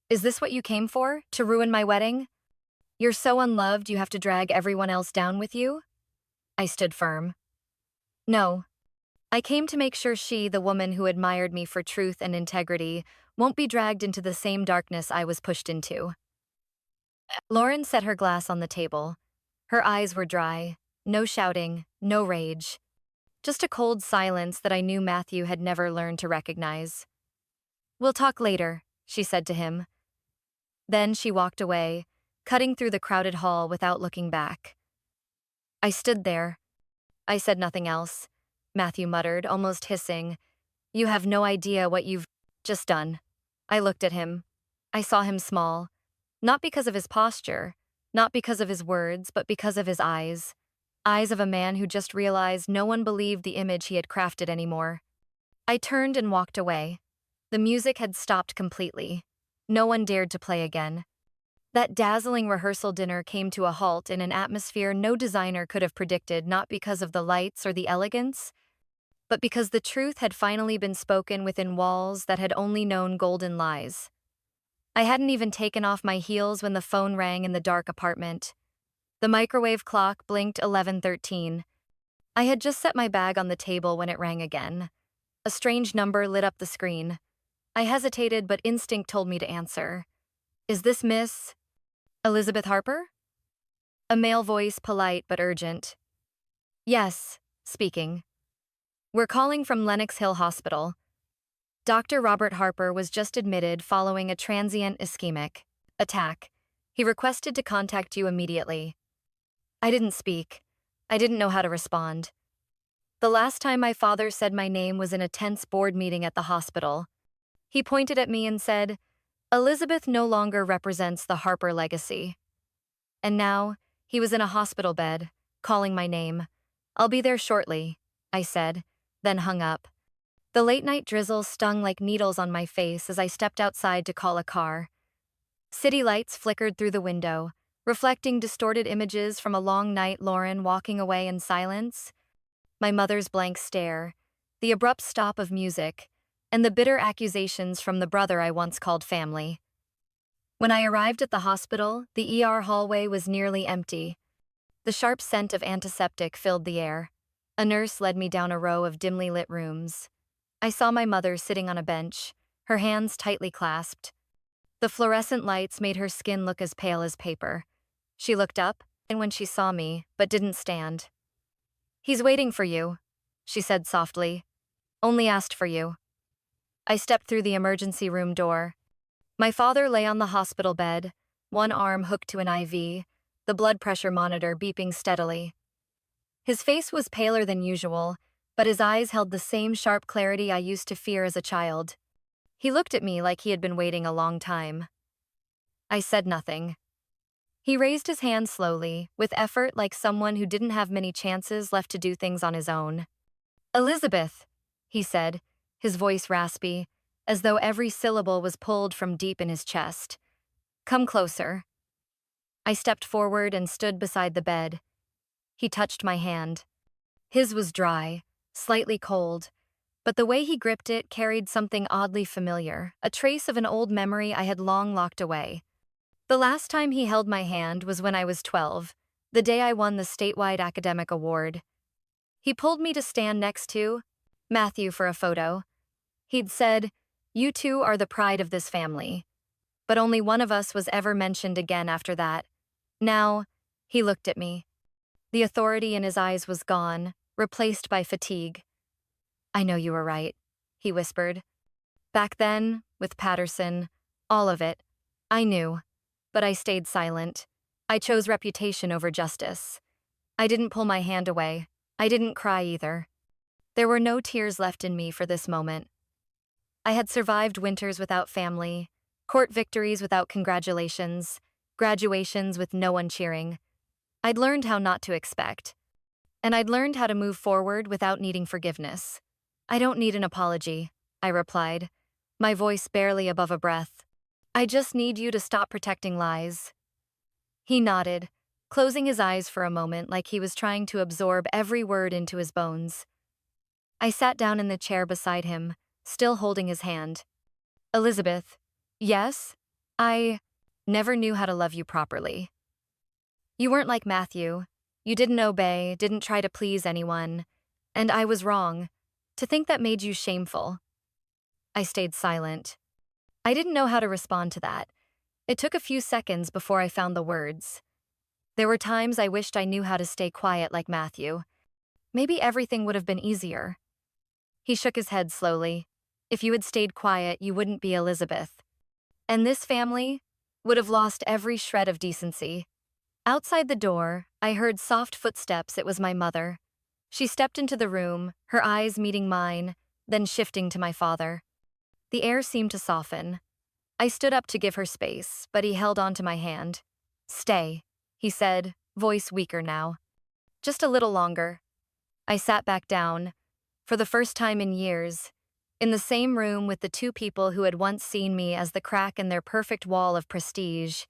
Is this what you came for? To ruin my wedding? You're so unloved you have to drag everyone else down with you? I stood firm. No. I came to make sure she, the woman who admired me for truth and integrity, won't be dragged into the same darkness I was pushed into. Lauren set her glass on the table. Her eyes were dry, no shouting, no rage. Just a cold silence that I knew Matthew had never learned to recognize. We'll talk later, she said to him. Then she walked away, cutting through the crowded hall without looking back. I stood there. I said nothing else. Matthew muttered, almost hissing. You have no idea what you've just done. I looked at him. I saw him small. Not because of his posture, not because of his words, but because of his eyes. Eyes of a man who just realized no one believed the image he had crafted anymore. I turned and walked away. The music had stopped completely. No one dared to play again. That dazzling rehearsal dinner came to a halt in an atmosphere no designer could have predicted, not because of the lights or the elegance, but because the truth had finally been spoken within walls that had only known golden lies. I hadn't even taken off my heels when the phone rang in the dark apartment. The microwave clock blinked 11:13. I had just set my bag on the table when it rang again. A strange number lit up the screen. I hesitated, but instinct told me to answer. Is this Miss Elizabeth Harper? A male voice, polite but urgent. Yes, speaking. We're calling from Lenox Hill Hospital. Dr. Robert Harper was just admitted following a transient ischemic attack. He requested to contact you immediately. I didn't speak. I didn't know how to respond. The last time my father said my name was in a tense board meeting at the hospital. He pointed at me and said, Elizabeth no longer represents the Harper legacy. And now, he was in a hospital bed, calling my name. I'll be there shortly, I said, then hung up. The late-night drizzle stung like needles on my face as I stepped outside to call a car. City lights flickered through the window, reflecting distorted images from a long night, Lauren walking away in silence, my mother's blank stare, the abrupt stop of music, and the bitter accusations from the brother I once called family. When I arrived at the hospital, the ER hallway was nearly empty. The sharp scent of antiseptic filled the air. A nurse led me down a row of dimly lit rooms. I saw my mother sitting on a bench, her hands tightly clasped. The fluorescent lights made her skin look as pale as paper. She looked up, and when she saw me, but didn't stand. He's waiting for you, she said softly. Only asked for you. I stepped through the emergency room door. My father lay on the hospital bed, one arm hooked to an IV, the blood pressure monitor beeping steadily. His face was paler than usual, but his eyes held the same sharp clarity I used to fear as a child. He looked at me like he had been waiting a long time. I said nothing. He raised his hand slowly, with effort, like someone who didn't have many chances left to do things on his own. Elizabeth, he said, his voice raspy, as though every syllable was pulled from deep in his chest. Come closer. I stepped forward and stood beside the bed. He touched my hand. His was dry, slightly cold, but the way he gripped it carried something oddly familiar, a trace of an old memory I had long locked away. The last time he held my hand was when I was 12, the day I won the statewide academic award. He pulled me to stand next to Matthew for a photo. He'd said, "You two are the pride of this family." But only one of us was ever mentioned again after that. Now, he looked at me. The authority in his eyes was gone, replaced by fatigue. I know you were right, he whispered. Back then, with Patterson, all of it, I knew. But I stayed silent. I chose reputation over justice. I didn't pull my hand away. I didn't cry either. There were no tears left in me for this moment. I had survived winters without family, court victories without congratulations, graduations with no one cheering. I'd learned how not to expect. And I'd learned how to move forward without needing forgiveness. I don't need an apology, I replied, my voice barely above a breath. I just need you to stop protecting lies. He nodded, closing his eyes for a moment like he was trying to absorb every word into his bones. I sat down in the chair beside him, still holding his hand. Elizabeth, yes? I never knew how to love you properly. You weren't like Matthew. You didn't obey, didn't try to please anyone. And I was wrong. To think that made you shameful. I stayed silent. I didn't know how to respond to that. It took a few seconds before I found the words. There were times I wished I knew how to stay quiet like Matthew. Maybe everything would have been easier. He shook his head slowly. If you had stayed quiet, you wouldn't be Elizabeth. And this family would have lost every shred of decency. Outside the door, I heard soft footsteps. It was my mother. She stepped into the room, her eyes meeting mine, then shifting to my father. The air seemed to soften. I stood up to give her space, but he held onto my hand. Stay, he said, voice weaker now. Just a little longer. I sat back down, for the first time in years, in the same room with the two people who had once seen me as the crack in their perfect wall of prestige.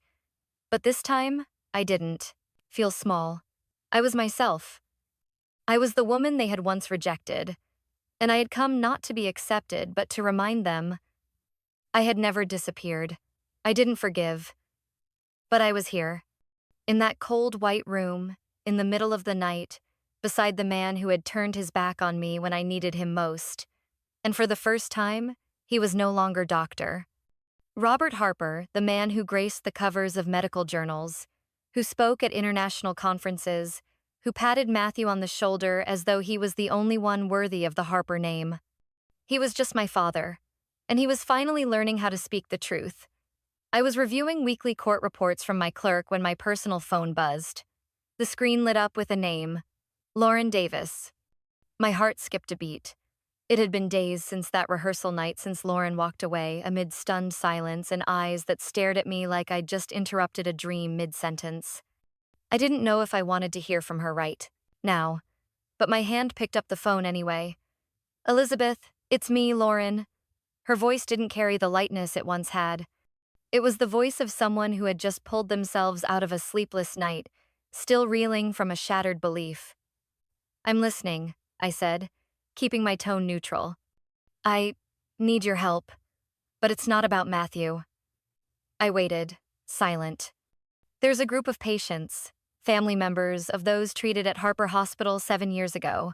But this time, I didn't feel small. I was myself. I was the woman they had once rejected, and I had come not to be accepted, but to remind them I had never disappeared. I didn't forgive. But I was here, in that cold white room, in the middle of the night, beside the man who had turned his back on me when I needed him most. And for the first time, he was no longer Dr. Robert Harper, the man who graced the covers of medical journals, who spoke at international conferences, who patted Matthew on the shoulder as though he was the only one worthy of the Harper name. He was just my father, and he was finally learning how to speak the truth. I was reviewing weekly court reports from my clerk when my personal phone buzzed. The screen lit up with a name, Lauren Davis. My heart skipped a beat. It had been days since that rehearsal night since Lauren walked away amid stunned silence and eyes that stared at me like I'd just interrupted a dream mid-sentence. I didn't know if I wanted to hear from her right now, but my hand picked up the phone anyway. Elizabeth, it's me, Lauren. Her voice didn't carry the lightness it once had. It was the voice of someone who had just pulled themselves out of a sleepless night, still reeling from a shattered belief. I'm listening, I said, keeping my tone neutral. I need your help, but it's not about Matthew. I waited, silent. There's a group of patients, family members of those treated at Harper Hospital 7 years ago.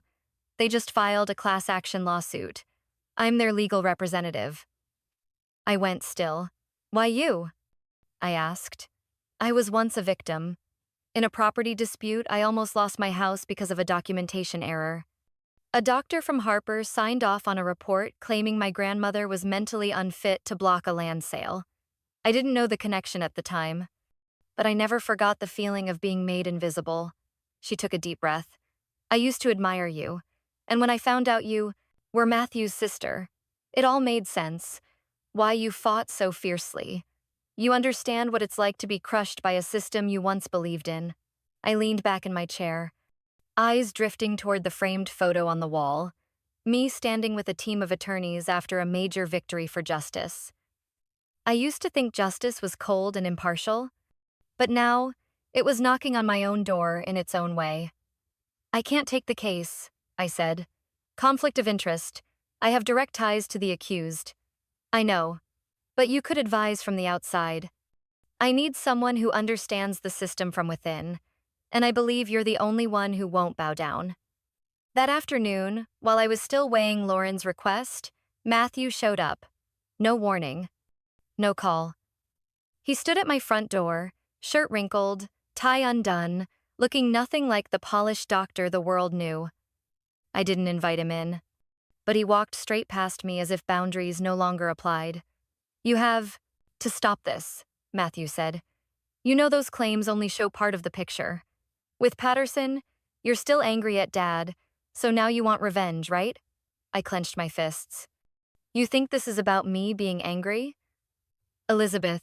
They just filed a class action lawsuit. I'm their legal representative. I went still. Why you? I asked. I was once a victim. In a property dispute, I almost lost my house because of a documentation error. A doctor from Harper signed off on a report claiming my grandmother was mentally unfit to block a land sale. I didn't know the connection at the time, but I never forgot the feeling of being made invisible. She took a deep breath. I used to admire you, and when I found out you were Matthew's sister, it all made sense. Why you fought so fiercely. You understand what it's like to be crushed by a system you once believed in. I leaned back in my chair, eyes drifting toward the framed photo on the wall, me standing with a team of attorneys after a major victory for justice. I used to think justice was cold and impartial, but now it was knocking on my own door in its own way. I can't take the case, I said. Conflict of interest. I have direct ties to the accused. I know, but you could advise from the outside. I need someone who understands the system from within, and I believe you're the only one who won't bow down. That afternoon, while I was still weighing Lauren's request, Matthew showed up. No warning. No call. He stood at my front door, shirt wrinkled, tie undone, looking nothing like the polished doctor the world knew. I didn't invite him in, but he walked straight past me as if boundaries no longer applied. You have to stop this, Matthew said. You know those claims only show part of the picture. With Patterson, you're still angry at Dad, so now you want revenge, right? I clenched my fists. You think this is about me being angry? Elizabeth,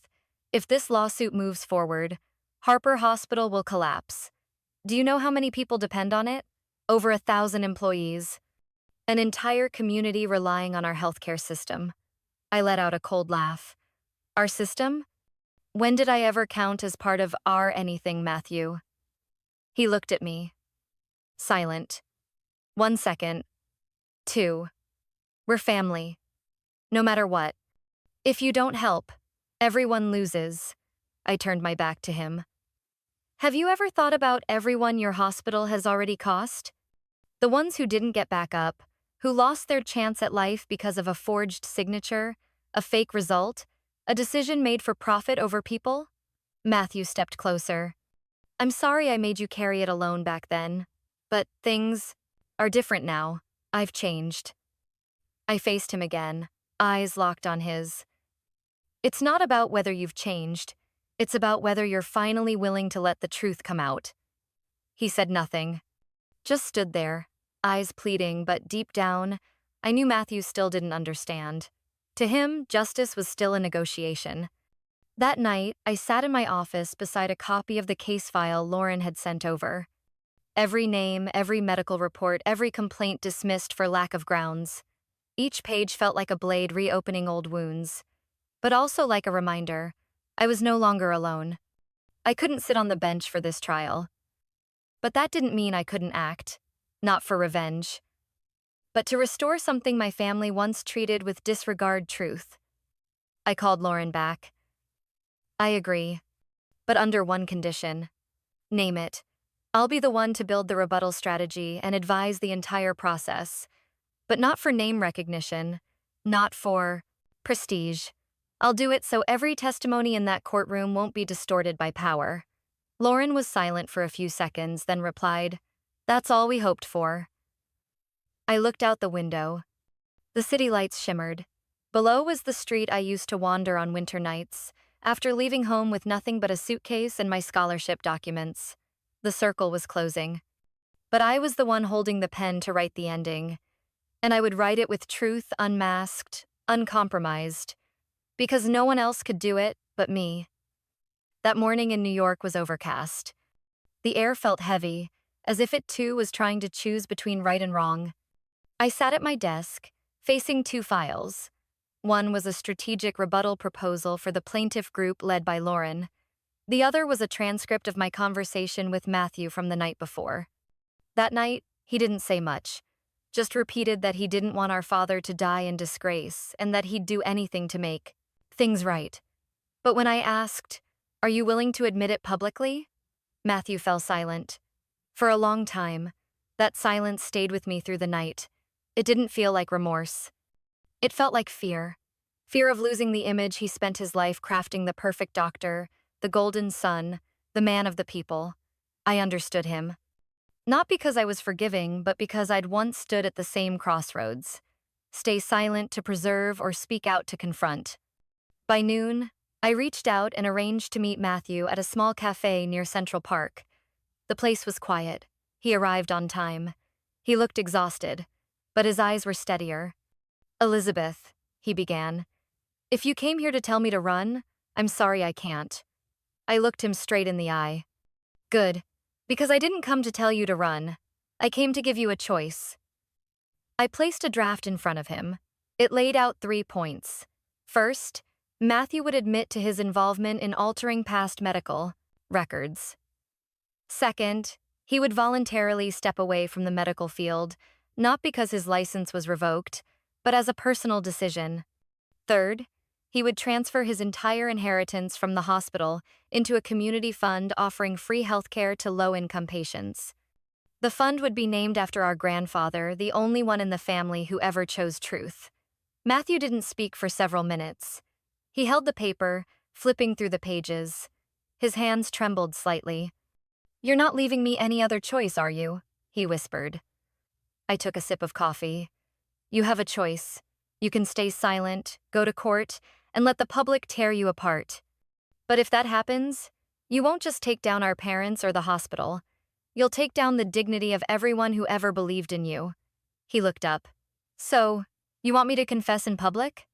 if this lawsuit moves forward, Harper Hospital will collapse. Do you know how many people depend on it? Over 1,000 employees. An entire community relying on our healthcare system. I let out a cold laugh. Our system? When did I ever count as part of our anything, Matthew? He looked at me. Silent. 1 second. 2. We're family. No matter what. If you don't help, everyone loses. I turned my back to him. Have you ever thought about everyone your hospital has already cost? The ones who didn't get back up, who lost their chance at life because of a forged signature, a fake result, a decision made for profit over people? Matthew stepped closer. I'm sorry I made you carry it alone back then, but things are different now. I've changed. I faced him again, eyes locked on his. It's not about whether you've changed. It's about whether you're finally willing to let the truth come out. He said nothing, just stood there, eyes pleading, but deep down, I knew Matthew still didn't understand. To him, justice was still a negotiation. That night, I sat in my office beside a copy of the case file Lauren had sent over. Every name, every medical report, every complaint dismissed for lack of grounds. Each page felt like a blade reopening old wounds, but also like a reminder. I was no longer alone. I couldn't sit on the bench for this trial. But that didn't mean I couldn't act. Not for revenge. But to restore something my family once treated with disregard truth. I called Lauren back. I agree. But under one condition. Name it. I'll be the one to build the rebuttal strategy and advise the entire process. But not for name recognition. Not for prestige. I'll do it so every testimony in that courtroom won't be distorted by power. Lauren was silent for a few seconds, then replied, That's all we hoped for. I looked out the window. The city lights shimmered. Below was the street I used to wander on winter nights, after leaving home with nothing but a suitcase and my scholarship documents. The circle was closing. But I was the one holding the pen to write the ending. And I would write it with truth unmasked, uncompromised. Because no one else could do it but me. That morning in New York was overcast. The air felt heavy, as if it too was trying to choose between right and wrong. I sat at my desk, facing two files. One was a strategic rebuttal proposal for the plaintiff group led by Lauren. The other was a transcript of my conversation with Matthew from the night before. That night, he didn't say much, just repeated that he didn't want our father to die in disgrace and that he'd do anything to make things right. But when I asked, Are you willing to admit it publicly? Matthew fell silent. For a long time, that silence stayed with me through the night. It didn't feel like remorse. It felt like fear. Fear of losing the image he spent his life crafting, the perfect doctor, the golden son, the man of the people. I understood him. Not because I was forgiving, but because I'd once stood at the same crossroads. Stay silent to preserve or speak out to confront. By noon, I reached out and arranged to meet Matthew at a small cafe near Central Park. The place was quiet. He arrived on time. He looked exhausted, but his eyes were steadier. Elizabeth, he began, if you came here to tell me to run, I'm sorry I can't. I looked him straight in the eye. Good, because I didn't come to tell you to run. I came to give you a choice. I placed a draft in front of him. It laid out 3 points. First, Matthew would admit to his involvement in altering past medical records. Second, he would voluntarily step away from the medical field, not because his license was revoked, but as a personal decision. Third, he would transfer his entire inheritance from the hospital into a community fund offering free healthcare to low-income patients. The fund would be named after our grandfather, the only one in the family who ever chose truth. Matthew didn't speak for several minutes. He held the paper, flipping through the pages. His hands trembled slightly. You're not leaving me any other choice, are you? He whispered. I took a sip of coffee. You have a choice. You can stay silent, go to court, and let the public tear you apart. But if that happens, you won't just take down our parents or the hospital. You'll take down the dignity of everyone who ever believed in you. He looked up. So, you want me to confess in public?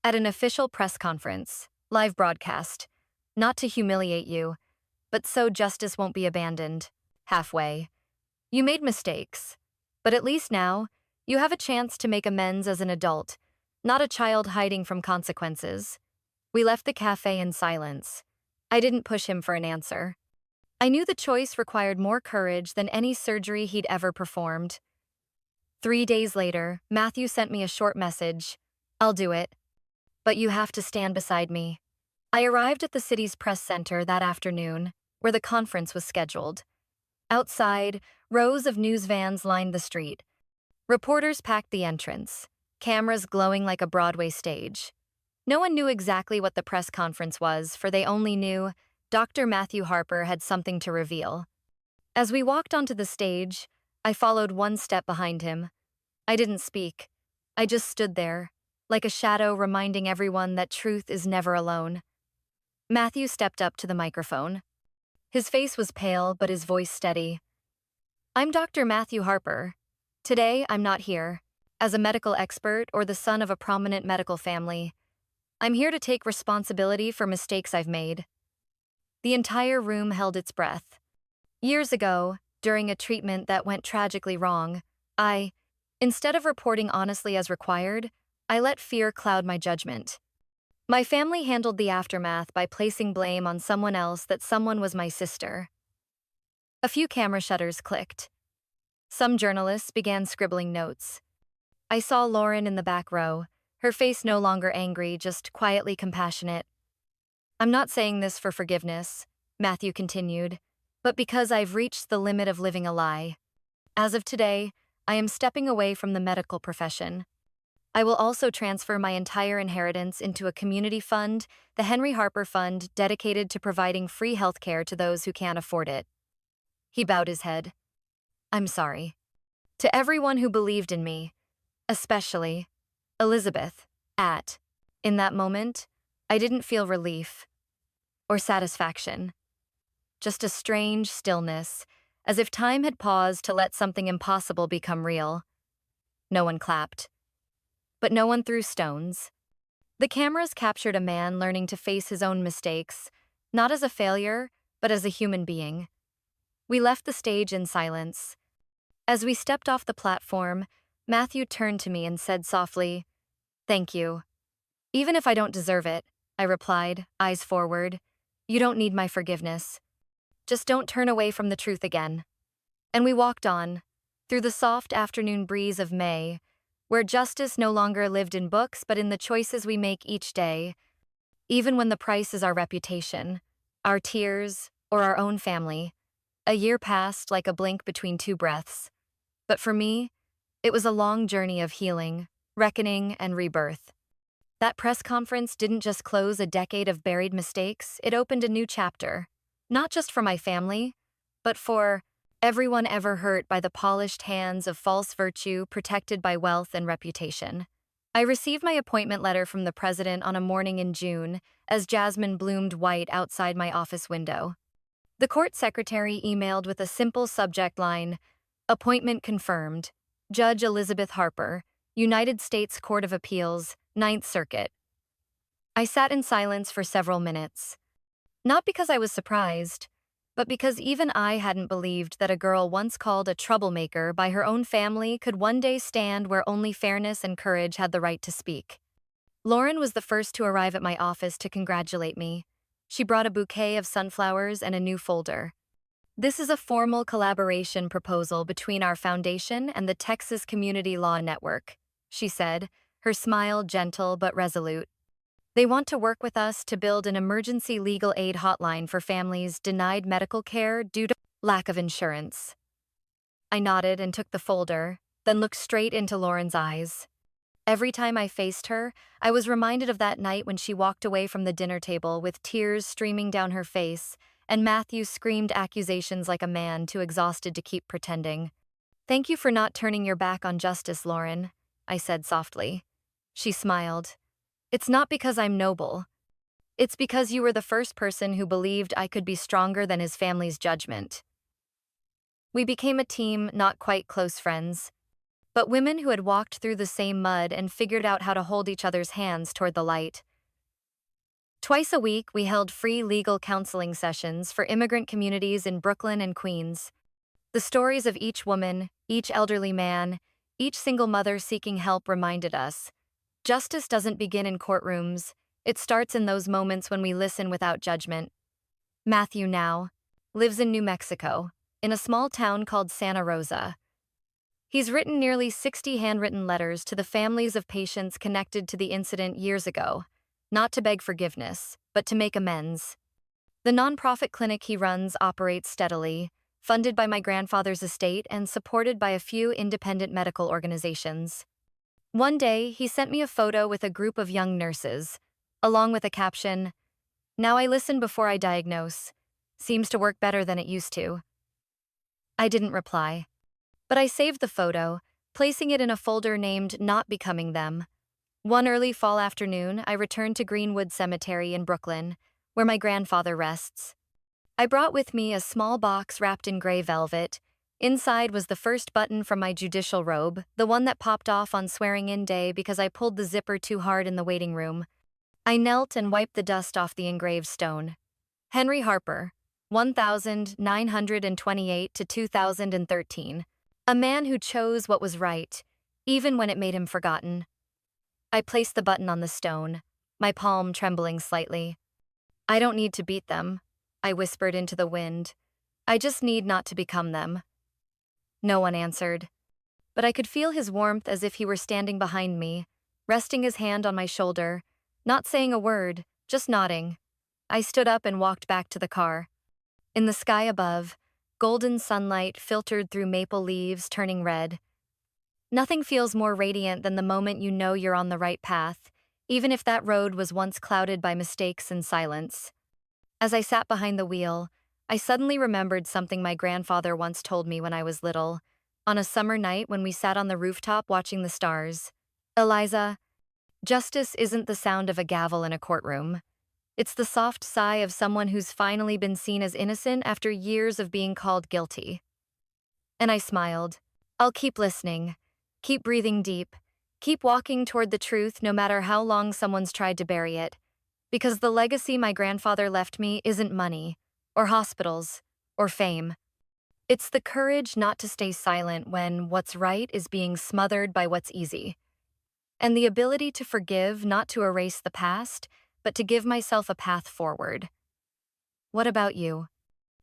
At an official press conference, live broadcast, not to humiliate you, but so justice won't be abandoned. Halfway. You made mistakes, but at least now, You have a chance to make amends as an adult, not a child hiding from consequences. We left the cafe in silence. I didn't push him for an answer. I knew the choice required more courage than any surgery he'd ever performed. 3 days later, Matthew sent me a short message. I'll do it, but you have to stand beside me. I arrived at the city's press center that afternoon, where the conference was scheduled. Outside, rows of news vans lined the street. Reporters packed the entrance, cameras glowing like a Broadway stage. No one knew exactly what the press conference was, for they only knew Dr. Matthew Harper had something to reveal. As we walked onto the stage, I followed one step behind him. I didn't speak. I just stood there, like a shadow reminding everyone that truth is never alone. Matthew stepped up to the microphone. His face was pale, but his voice steady. I'm Dr. Matthew Harper. Today, I'm not here as a medical expert or the son of a prominent medical family. I'm here to take responsibility for mistakes I've made. The entire room held its breath. Years ago, during a treatment that went tragically wrong, instead of reporting honestly as required, I let fear cloud my judgment. My family handled the aftermath by placing blame on someone else that someone was my sister. A few camera shutters clicked. Some journalists began scribbling notes. I saw Lauren in the back row, her face no longer angry, just quietly compassionate. I'm not saying this for forgiveness, Matthew continued, but because I've reached the limit of living a lie. As of today, I am stepping away from the medical profession. I will also transfer my entire inheritance into a community fund, the Henry Harper Fund, dedicated to providing free healthcare to those who can't afford it. He bowed his head. I'm sorry. To everyone who believed in me, especially Elizabeth. In that moment, I didn't feel relief or satisfaction, just a strange stillness, as if time had paused to let something impossible become real. No one clapped, but no one threw stones. The cameras captured a man learning to face his own mistakes, not as a failure, but as a human being. We left the stage in silence. As we stepped off the platform, Matthew turned to me and said softly, "Thank you." "Even if I don't deserve it," I replied, eyes forward. "You don't need my forgiveness. Just don't turn away from the truth again." And we walked on, through the soft afternoon breeze of May, where justice no longer lived in books but in the choices we make each day, even when the price is our reputation, our tears, or our own family. A year passed like a blink between two breaths. But for me, it was a long journey of healing, reckoning, and rebirth. That press conference didn't just close a decade of buried mistakes, it opened a new chapter. Not just for my family, but for everyone ever hurt by the polished hands of false virtue protected by wealth and reputation. I received my appointment letter from the president on a morning in June, as jasmine bloomed white outside my office window. The court secretary emailed with a simple subject line, "Appointment confirmed. Judge Elizabeth Harper, United States Court of Appeals, Ninth Circuit." I sat in silence for several minutes. Not because I was surprised, but because even I hadn't believed that a girl once called a troublemaker by her own family could one day stand where only fairness and courage had the right to speak. Lauren was the first to arrive at my office to congratulate me. She brought a bouquet of sunflowers and a new folder. "This is a formal collaboration proposal between our foundation and the Texas Community Law Network," she said, her smile gentle but resolute. "They want to work with us to build an emergency legal aid hotline for families denied medical care due to lack of insurance." I nodded and took the folder, then looked straight into Lauren's eyes. Every time I faced her, I was reminded of that night when she walked away from the dinner table with tears streaming down her face, and Matthew screamed accusations like a man too exhausted to keep pretending. "Thank you for not turning your back on justice, Lauren," I said softly. She smiled. "It's not because I'm noble. It's because you were the first person who believed I could be stronger than his family's judgment." We became a team, not quite close friends, but women who had walked through the same mud and figured out how to hold each other's hands toward the light. Twice a week, we held free legal counseling sessions for immigrant communities in Brooklyn and Queens. The stories of each woman, each elderly man, Each single mother seeking help reminded us, justice doesn't begin in courtrooms, it starts in those moments when we listen without judgment. Matthew now lives in New Mexico, in a small town called Santa Rosa. He's written nearly 60 handwritten letters to the families of patients connected to the incident years ago, not to beg forgiveness, but to make amends. The nonprofit clinic he runs operates steadily, funded by my grandfather's estate and supported by a few independent medical organizations. One day, he sent me a photo with a group of young nurses, along with a caption, "Now I listen before I diagnose. Seems to work better than it used to." I didn't reply, but I saved the photo, placing it in a folder named Not Becoming Them. One early fall afternoon, I returned to Greenwood Cemetery in Brooklyn, where my grandfather rests. I brought with me a small box wrapped in gray velvet. Inside was the first button from my judicial robe, the one that popped off on swearing-in day because I pulled the zipper too hard in the waiting room. I knelt and wiped the dust off the engraved stone. Henry Harper, 1928 to 2013. A man who chose what was right, even when it made him forgotten. I placed the button on the stone, my palm trembling slightly. "I don't need to beat them," I whispered into the wind. "I just need not to become them." No one answered, but I could feel his warmth as if he were standing behind me, resting his hand on my shoulder, not saying a word, just nodding. I stood up and walked back to the car. In the sky above, golden sunlight filtered through maple leaves turning red. Nothing feels more radiant than the moment you know you're on the right path, even if that road was once clouded by mistakes and silence. As I sat behind the wheel, I suddenly remembered something my grandfather once told me when I was little, on a summer night when we sat on the rooftop watching the stars. "Eliza, justice isn't the sound of a gavel in a courtroom. It's the soft sigh of someone who's finally been seen as innocent after years of being called guilty." And I smiled. I'll keep listening, keep breathing deep, keep walking toward the truth no matter how long someone's tried to bury it. Because the legacy my grandfather left me isn't money, or hospitals, or fame. It's the courage not to stay silent when what's right is being smothered by what's easy. And the ability to forgive, not to erase the past, but to give myself a path forward. What about you?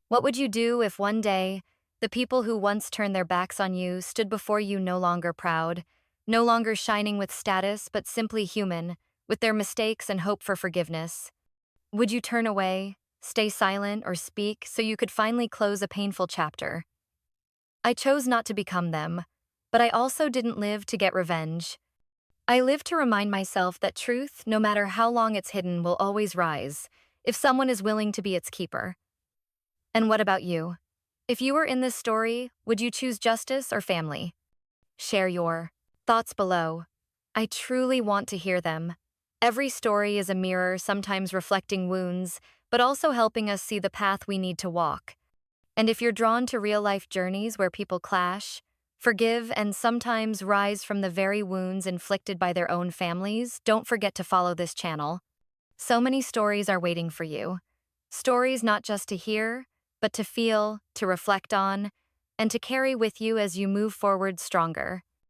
What would you do if one day, the people who once turned their backs on you stood before you no longer proud, no longer shining with status, but simply human, with their mistakes and hope for forgiveness? Would you turn away, stay silent, or speak so you could finally close a painful chapter? I chose not to become them, but I also didn't live to get revenge. I lived to remind myself that truth, no matter how long it's hidden, will always rise, if someone is willing to be its keeper. And what about you? If you were in this story, would you choose justice or family? Share your thoughts below. I truly want to hear them. Every story is a mirror, sometimes reflecting wounds, but also helping us see the path we need to walk. And if you're drawn to real-life journeys where people clash, forgive, and sometimes rise from the very wounds inflicted by their own families, don't forget to follow this channel. So many stories are waiting for you. Stories not just to hear, but to feel, to reflect on, and to carry with you as you move forward stronger.